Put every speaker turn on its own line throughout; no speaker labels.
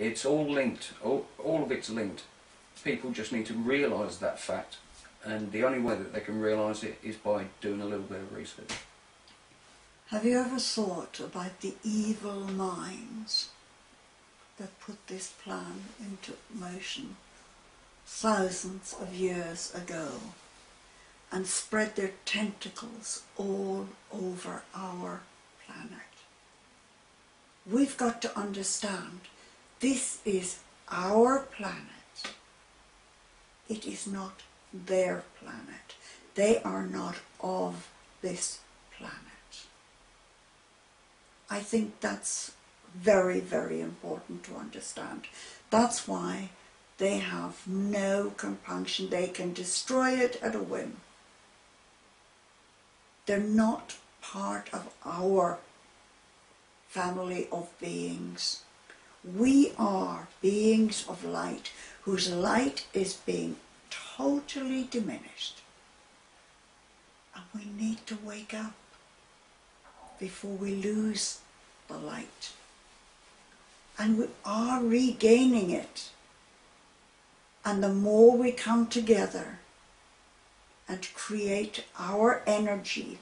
It's all linked, all of it's linked. People just need to realise that fact, and the only way that they can realise it is by doing a little bit of research.
Have you ever thought about the evil minds that put this plan into motion thousands of years ago and spread their tentacles all over our planet? We've got to understand this is our planet. It is not their planet. They are not of this planet. I think that's very, very important to understand. That's why they have no compunction. They can destroy it at a whim. They're not part of our family of beings. We are beings of light whose light is being totally diminished. And we need to wake up before we lose the light. And we are regaining it. And the more we come together and create our energy,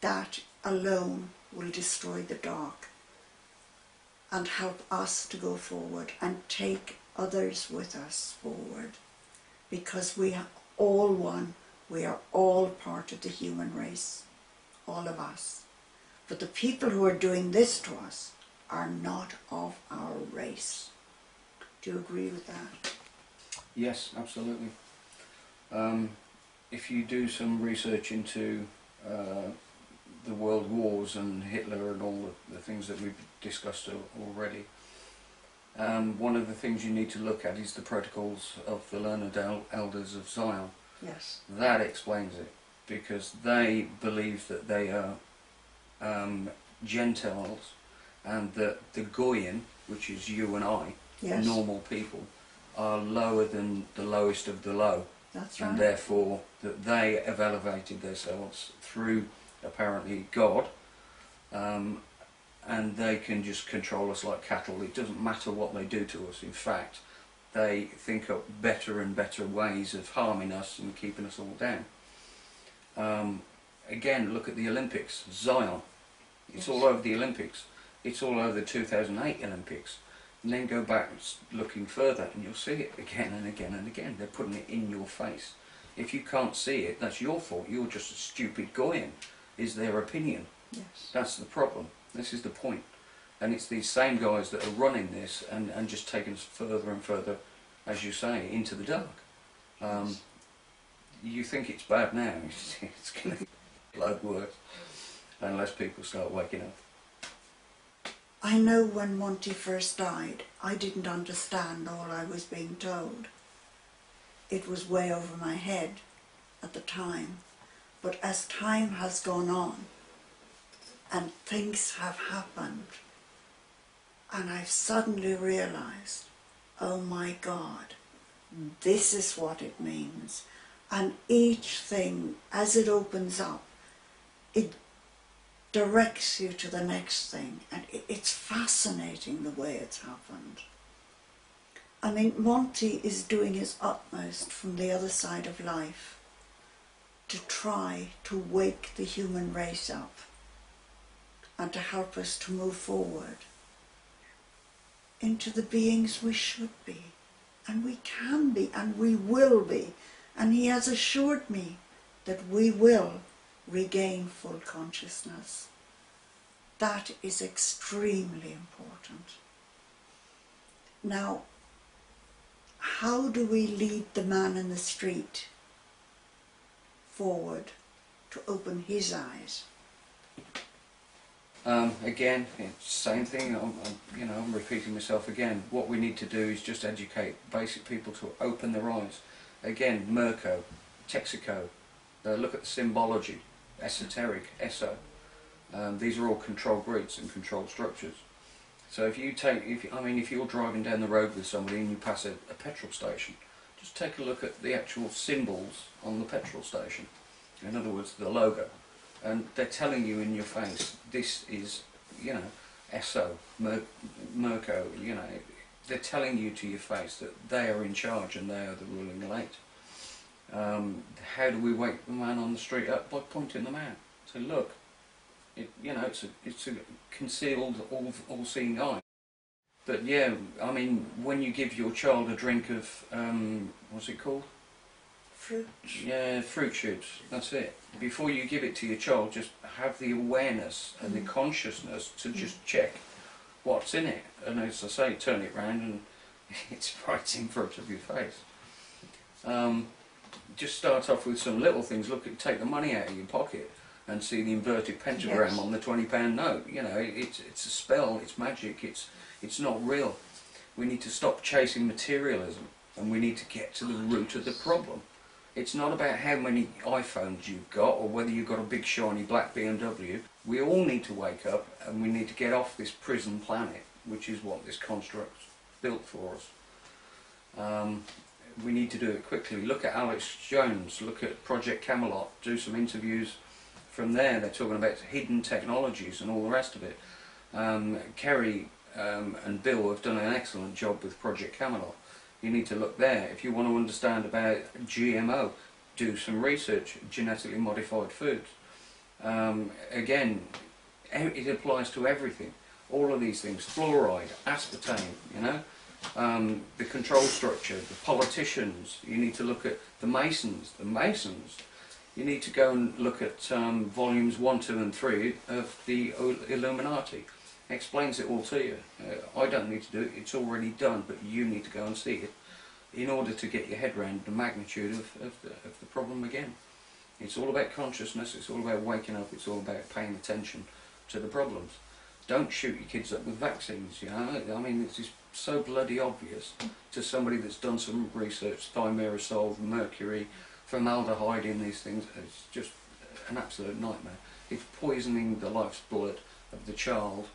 that alone will destroy the dark and help us to go forward and take others with us forward. Because we are all one. We are all part of the human race. All of us. But the people who are doing this to us are not of our race. Do you agree with that?
Yes, absolutely. If you do some research into the world wars and Hitler and all the things that we've discussed already, one of the things you need to look at is the protocols of the learned elders of Zion.
Yes.
That explains it, because they believe that they are Gentiles, and that the Goyim, which is you and I,
yes,
normal people, are lower than the lowest of the low.
That's right.
And therefore that they have elevated themselves through apparently God, and they can just control us like cattle. It doesn't matter what they do to us. In fact, they think up better and better ways of harming us and keeping us all down. Again, look at the Olympics. Zion. It's all over the Olympics. It's all over the 2008 Olympics. And then go back looking further and you'll see it again and again and again. They're putting it in your face. If you can't see it, that's your fault. You're just a stupid Goyim, is their opinion.
Yes.
That's the problem. This is the point. And it's these same guys that are running this and just taking us further and further, as you say, into the dark.
Yes.
You think it's bad now, it's going to get a lot worse unless people start waking up.
I know when Monty first died, I didn't understand all I was being told. It was way over my head at the time. But as time has gone on and things have happened, and I've suddenly realized, oh my God, this is what it means. And each thing, as it opens up, it directs you to the next thing. And it's fascinating the way it's happened. I mean, Monty is doing his utmost from the other side of life to try to wake the human race up and to help us to move forward into the beings we should be. And we can be, and we will be. And he has assured me that we will regain full consciousness. That is extremely important. Now, how do we lead the man in the street forward to open his eyes?
Again, it's the same thing. I'm repeating myself again. What we need to do is just educate basic people to open their eyes. Again, Merco, Texaco, look at the symbology, esoteric, eso. These are all controlled grids and controlled structures. So if you're driving down the road with somebody and you pass a petrol station, just take a look at the actual symbols on the petrol station. In other words, the logo. And they're telling you in your face, this is, ESO, Merco, they're telling you to your face that they are in charge and they are the ruling elite. How do we wake the man on the street up? By pointing them out. So look, it's a concealed, all-seeing eye. But yeah, I mean, when you give your child a drink of, what's it called?
Fruit.
Yeah, fruit shoots, that's it. Before you give it to your child, just have the awareness and the consciousness to just check what's in it. And as I say, turn it round and it's right in front of your face. Just start off with some little things. Take the money out of your pocket and see the inverted pentagram on the £20 note. You know, it's a spell, it's magic, it's not real. We need to stop chasing materialism and we need to get to the root of the problem. It's not about how many iPhones you've got or whether you've got a big shiny black BMW. We all need to wake up and we need to get off this prison planet, which is what this construct's built for us. We need to do it quickly. Look at Alex Jones, look at Project Camelot, do some interviews from there. They're talking about hidden technologies and all the rest of it. Kerry and Bill have done an excellent job with Project Camelot. You need to look there. If you want to understand about GMO, do some research, genetically modified foods. Again, it applies to everything. All of these things, fluoride, aspartame, you know, the control structure, the politicians. You need to look at the Masons. You need to go and look at volumes 1, 2 and 3 of the Illuminati. Explains it all to you. I don't need to do it, it's already done, but you need to go and see it in order to get your head around the magnitude of the problem again. It's all about consciousness, it's all about waking up, it's all about paying attention to the problems. Don't shoot your kids up with vaccines, you know. I mean, it's just so bloody obvious to somebody that's done some research, thimerosal, mercury, formaldehyde in these things. It's just an absolute nightmare. It's poisoning the life's blood of the child.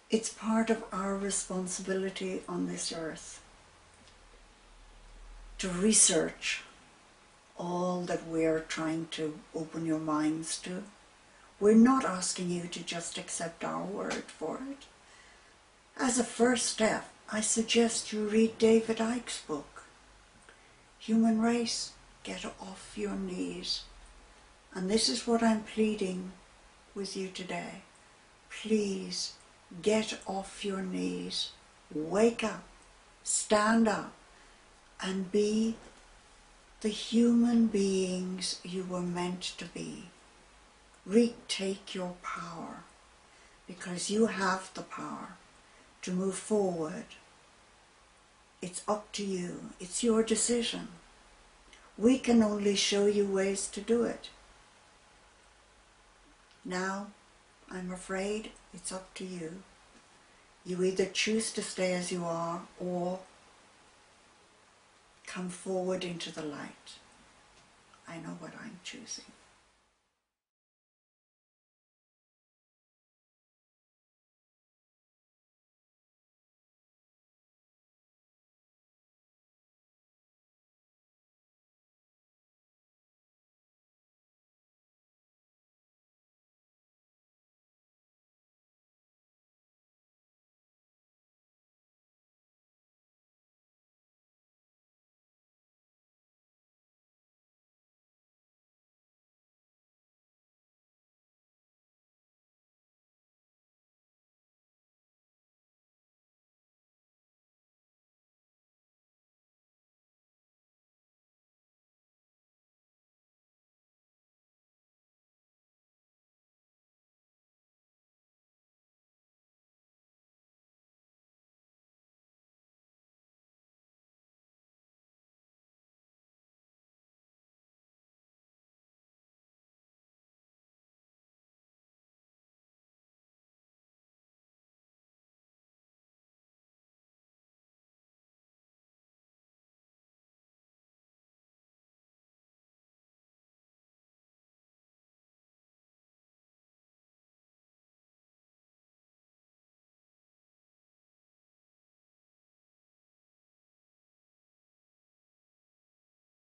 It's part of our responsibility on this earth to research all that we're trying to open your minds to. We're not asking you to just accept our word for it. As a first step, I suggest you read David Icke's book, Human Race, Get Off Your Knees. And this is what I'm pleading with you today. Please get off your knees, wake up, stand up, and be the human beings you were meant to be. Retake your power, because you have the power to move forward. It's up to you. It's your decision. We can only show you ways to do it. Now, I'm afraid it's up to you. You either choose to stay as you are or come forward into the light. I know what I'm choosing.